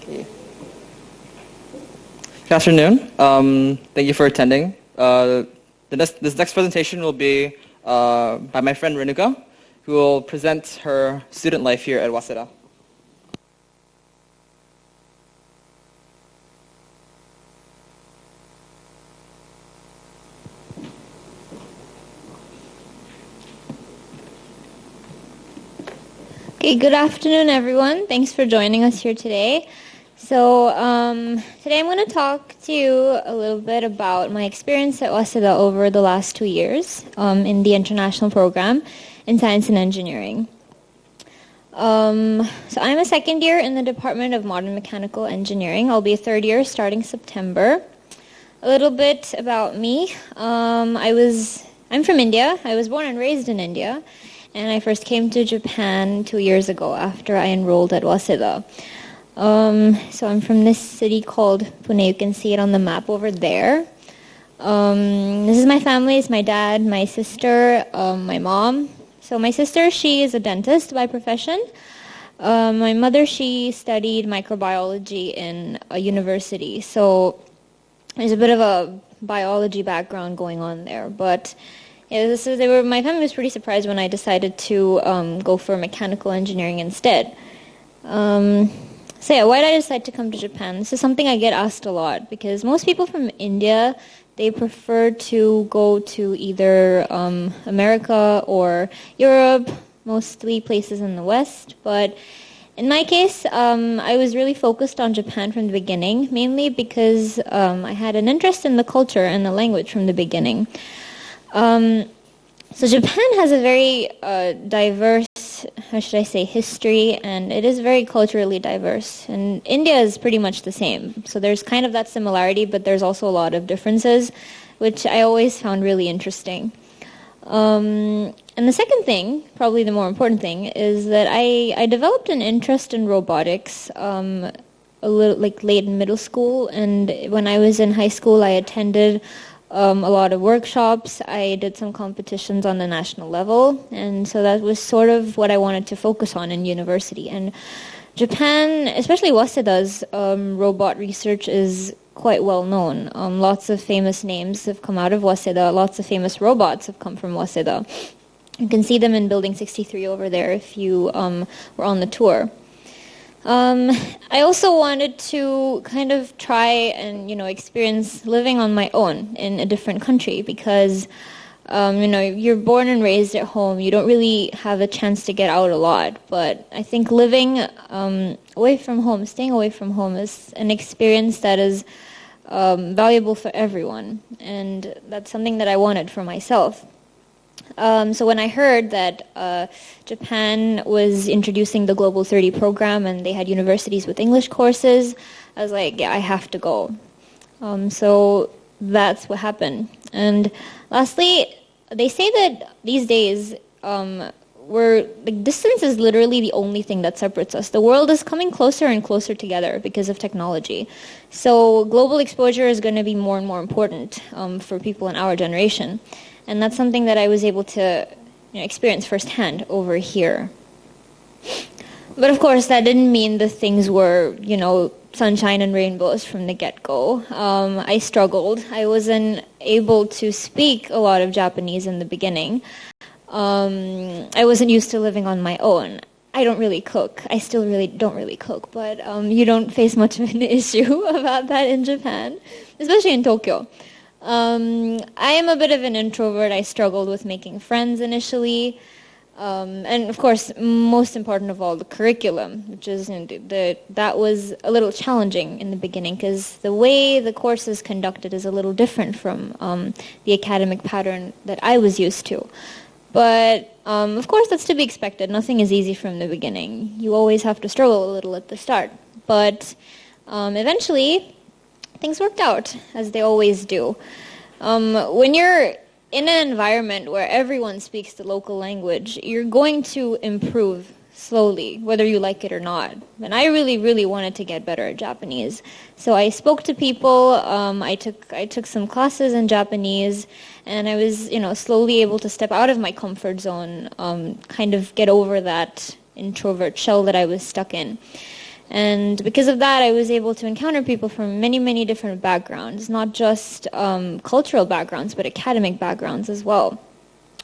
Okay. Good afternoon. Thank you for attending. This next presentation will be by my friend Renuka, who will present her student life here at Waseda. Okay, good afternoon, everyone. Thanks for joining us here today. So today I'm going to talk to you a little bit about my experience at Waseda over the last 2 years in the international program in science and engineering. So I'm a second year in the Department of Modern Mechanical Engineering. I'll be a third year starting September. A little bit about me. I'm from India. I was born and raised in India. And I first came to Japan 2 years ago after I enrolled at Waseda. So I'm from this city called Pune. You can see it on the map over there. This is my family. It's my dad, my sister, my mom. So my sister, she is a dentist by profession. My mother, she studied microbiology in a university. So there's a bit of a biology background going on there. But yeah, so my family was pretty surprised when I decided to go for mechanical engineering instead. So yeah, why did I decide to come to Japan? This is something I get asked a lot because most people from India, they prefer to go to either America or Europe, mostly places in the West. But in my case, I was really focused on Japan from the beginning, mainly because I had an interest in the culture and the language from the beginning. So Japan has a very diverse, how should I say, history, and it is very culturally diverse. And India is pretty much the same. So there's kind of that similarity, but there's also a lot of differences, which I always found really interesting. And the second thing, probably the more important thing, is that I developed an interest in robotics a little like late in middle school, and when I was in high school, I attended a lot of workshops. I did some competitions on the national level, and so that was sort of what I wanted to focus on in university. And Japan, especially Waseda's robot research is quite well known. Lots of famous names have come out of Waseda. Lots of famous robots have come from Waseda. You can see them in Building 63 over there if you were on the tour. I also wanted to kind of try and, experience living on my own in a different country because, you're born and raised at home. You don't really have a chance to get out a lot. But I think living away from home, staying away from home is an experience that is valuable for everyone. And that's something that I wanted for myself. So when I heard that Japan was introducing the Global 30 program and they had universities with English courses, I was like, yeah, I have to go. So that's what happened. And lastly, they say that these days distance is literally the only thing that separates us. The world is coming closer and closer together because of technology. So global exposure is going to be more and more important for people in our generation. And that's something that I was able to experience firsthand over here. But of course, that didn't mean the things were, sunshine and rainbows from the get-go. I struggled. I wasn't able to speak a lot of Japanese in the beginning. I wasn't used to living on my own. I don't really cook. I still really don't really cook, but you don't face much of an issue about that in Japan, especially in Tokyo. I am a bit of an introvert. I struggled with making friends initially. And of course, most important of all, the curriculum, which is that was a little challenging in the beginning because the way the course is conducted is a little different from the academic pattern that I was used to. But of course, that's to be expected. Nothing is easy from the beginning. You always have to struggle a little at the start. But eventually, things worked out, as they always do. When you're in an environment where everyone speaks the local language, you're going to improve slowly, whether you like it or not. And I really, really wanted to get better at Japanese. So I spoke to people, I took some classes in Japanese, and I was, slowly able to step out of my comfort zone, kind of get over that introvert shell that I was stuck in. And because of that, I was able to encounter people from many, many different backgrounds, not just cultural backgrounds, but academic backgrounds as well.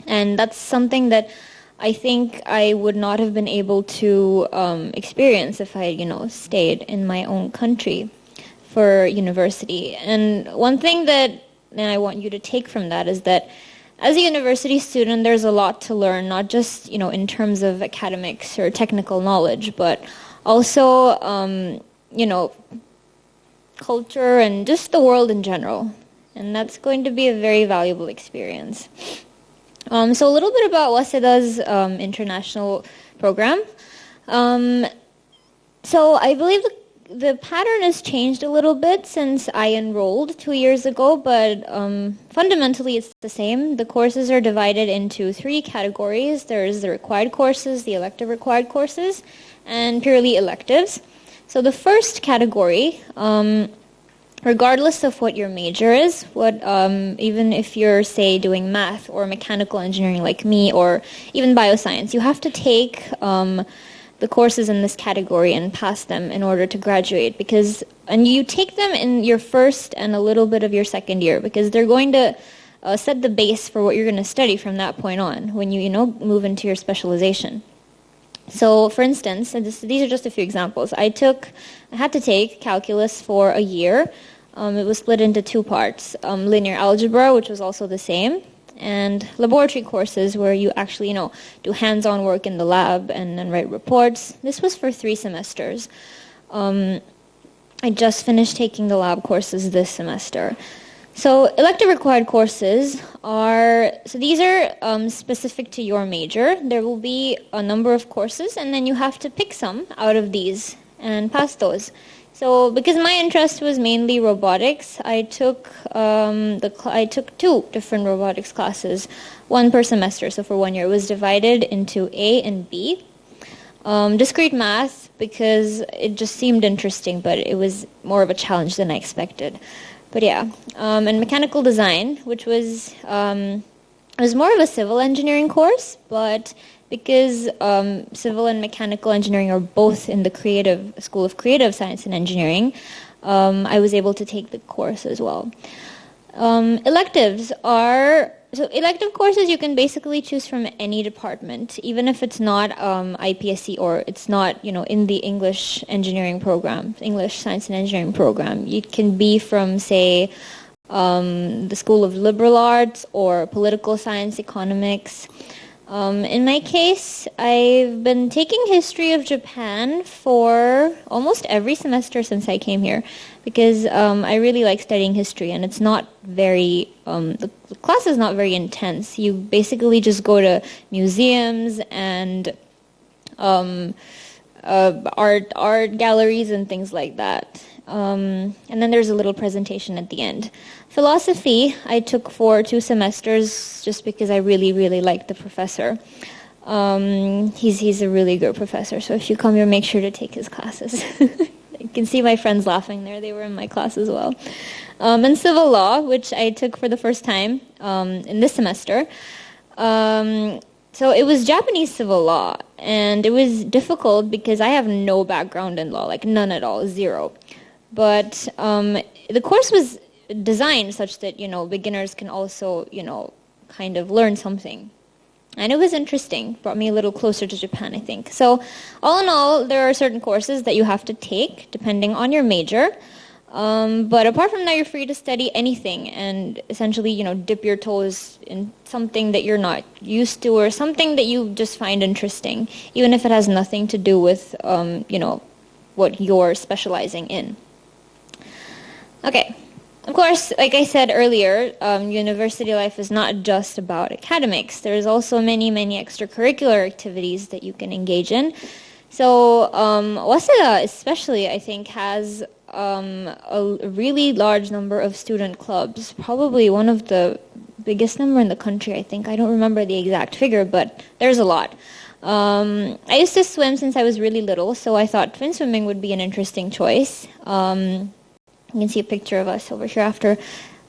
And that's something that I think I would not have been able to experience if I, stayed in my own country for university. And one thing that I want you to take from that is that as a university student, there's a lot to learn, not just, in terms of academics or technical knowledge, but also, culture and just the world in general. And that's going to be a very valuable experience. So a little bit about Waseda's international program. So I believe the pattern has changed a little bit since I enrolled 2 years ago, but fundamentally it's the same. The courses are divided into 3 categories. There's the required courses, the elective required courses, and purely electives. So the first category, regardless of what your major is, even if you're, say, doing math or mechanical engineering like me, or even bioscience, you have to take the courses in this category and pass them in order to graduate. And you take them in your first and a little bit of your second year, because they're going to set the base for what you're going to study from that point on when you move into your specialization. So, for instance, and these are just a few examples. I had to take calculus for a year. It was split into 2 parts: linear algebra, which was also the same, and laboratory courses where you actually, do hands-on work in the lab and then write reports. This was for 3 semesters. I just finished taking the lab courses this semester. So elective required courses these are specific to your major. There will be a number of courses, and then you have to pick some out of these and pass those. So because my interest was mainly robotics, I took 2 different robotics classes, 1 per semester. So for 1 year, it was divided into A and B. Discrete math, because it just seemed interesting, but it was more of a challenge than I expected. But yeah, and mechanical design, which was more of a civil engineering course, but because civil and mechanical engineering are both in the School of Creative Science and Engineering, I was able to take the course as well. Elective courses you can basically choose from any department, even if it's not IPSC or it's not, in the English engineering program, English Science and Engineering program. It can be from, say, the School of Liberal Arts or Political Science, Economics. In my case, I've been taking history of Japan for almost every semester since I came here, because I really like studying history, and it's not very, the class is not very intense. You basically just go to museums and art galleries and things like that. And then there's a little presentation at the end. Philosophy, I took for 2 semesters just because I really, really liked the professor. He's a really good professor, so if you come here, make sure to take his classes. You can see my friends laughing there. They were in my class as well. And civil law, which I took for the first time in this semester. So it was Japanese civil law, and it was difficult because I have no background in law, like none at all, 0. But the course was designed such that, beginners can also, kind of learn something. And it was interesting, brought me a little closer to Japan, I think. So all in all, there are certain courses that you have to take depending on your major. But apart from that, you're free to study anything and essentially, dip your toes in something that you're not used to or something that you just find interesting, even if it has nothing to do with, what you're specializing in. Okay. Of course, like I said earlier, university life is not just about academics. There's also many, many extracurricular activities that you can engage in. So Waseda especially, I think, has a really large number of student clubs, probably one of the biggest number in the country, I think. I don't remember the exact figure, but there's a lot. I used to swim since I was really little, so I thought twin swimming would be an interesting choice. You can see a picture of us over here after,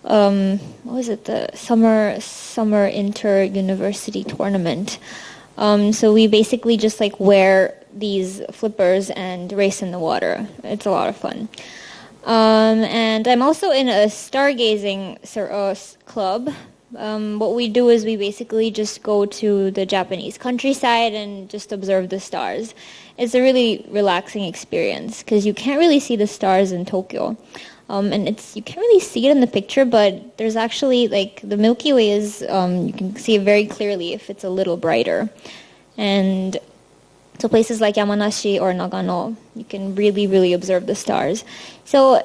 what was it, the summer inter-university tournament. So we basically just wear these flippers and race in the water. It's a lot of fun. And I'm also in a stargazing club. What we do is we basically just go to the Japanese countryside and just observe the stars. It's a really relaxing experience because you can't really see the stars in Tokyo. And you can't really see it in the picture, but there's actually, like, the Milky Way is, you can see it very clearly if it's a little brighter. And so places like Yamanashi or Nagano, you can really, really observe the stars. So,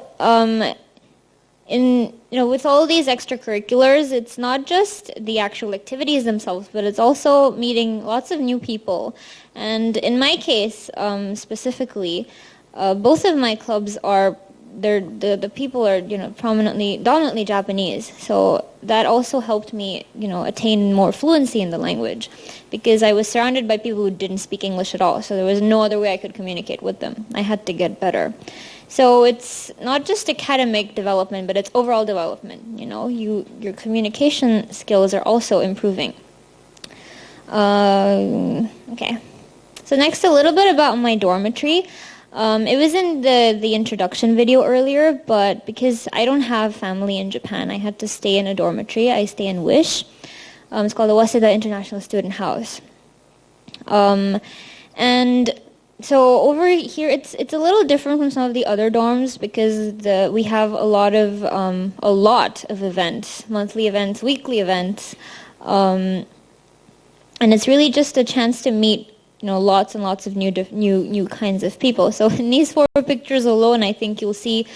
with all these extracurriculars, it's not just the actual activities themselves, but it's also meeting lots of new people. And in my case, specifically, both of my clubs are the people are dominantly Japanese, so that also helped me attain more fluency in the language, because I was surrounded by people who didn't speak English at all, so there was no other way I could communicate with them. I had to get better. So it's not just academic development, but it's overall development. Your communication skills are also improving. Okay. So next, a little bit about my dormitory. It was in the introduction video earlier, but because I don't have family in Japan, I had to stay in a dormitory. I stay in Wish. It's called the Waseda International Student House. And so over here, it's a little different from some of the other dorms because we have a lot of events, monthly events, weekly events, and it's really just a chance to meet lots and lots of new kinds of people. So in these 4 pictures alone, I think you'll see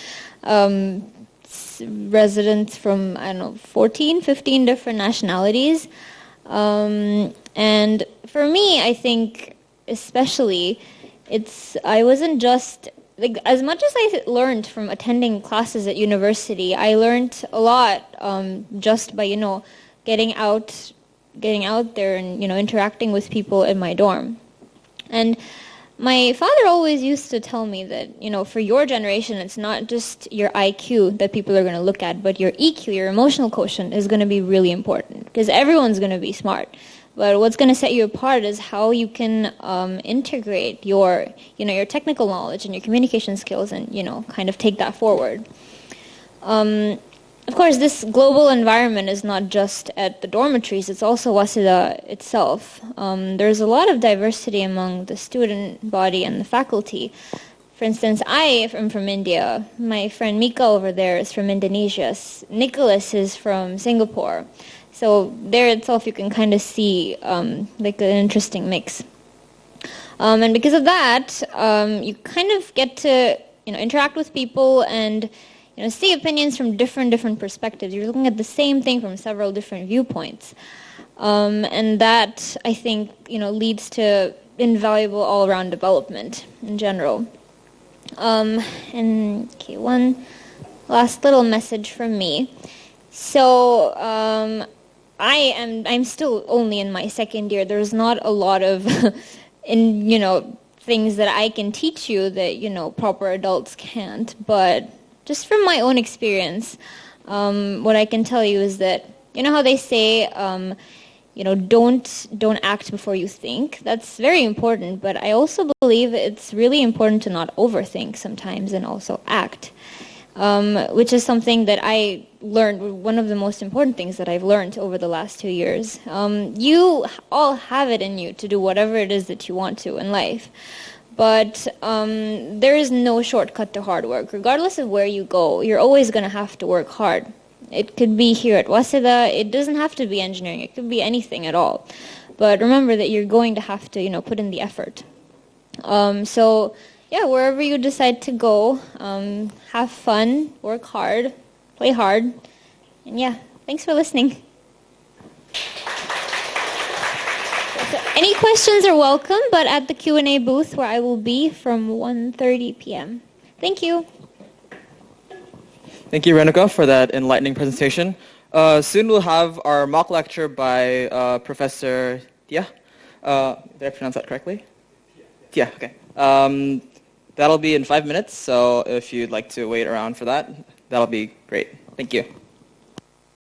residents from 14, 15 different nationalities. And for me, I think especially, I wasn't just, like, as much as I learned from attending classes at university, I learned a lot just by, getting out there and, interacting with people in my dorm. And my father always used to tell me that, for your generation, it's not just your IQ that people are going to look at, but your EQ, your emotional quotient, is going to be really important, because everyone's going to be smart. But what's going to set you apart is how you can integrate your technical knowledge and your communication skills and, kind of take that forward. Of course, this global environment is not just at the dormitories, it's also Waseda itself. There's a lot of diversity among the student body and the faculty. For instance, I am from India. My friend Mika over there is from Indonesia. Nicholas is from Singapore. So there itself you can kind of see like an interesting mix. And because of that, you kind of get to interact with people and see opinions from different perspectives. You're looking at the same thing from several different viewpoints. And that, I think, leads to invaluable all-around development in general. One last little message from me. So I'm still only in my second year. There's not a lot of things that I can teach you that proper adults can't. But just from my own experience, what I can tell you is that how they say don't act before you think. That's very important, but I also believe it's really important to not overthink sometimes and also act, which is something that I learned, one of the most important things that I've learned over the last 2 years. You all have it in you to do whatever it is that you want to in life. But there is no shortcut to hard work. Regardless of where you go, you're always going to have to work hard. It could be here at Waseda. It doesn't have to be engineering. It could be anything at all. But remember that you're going to have to, put in the effort. So, yeah, wherever you decide to go, have fun, work hard, play hard. And, yeah, thanks for listening. Any questions are welcome, but at the Q&A booth where I will be from 1:30 p.m. Thank you. Thank you, Renika, for that enlightening presentation. Soon we'll have our mock lecture by Professor Tia. Did I pronounce that correctly? Tia, okay. That'll be in 5 minutes, so if you'd like to wait around for that, that'll be great. Thank you.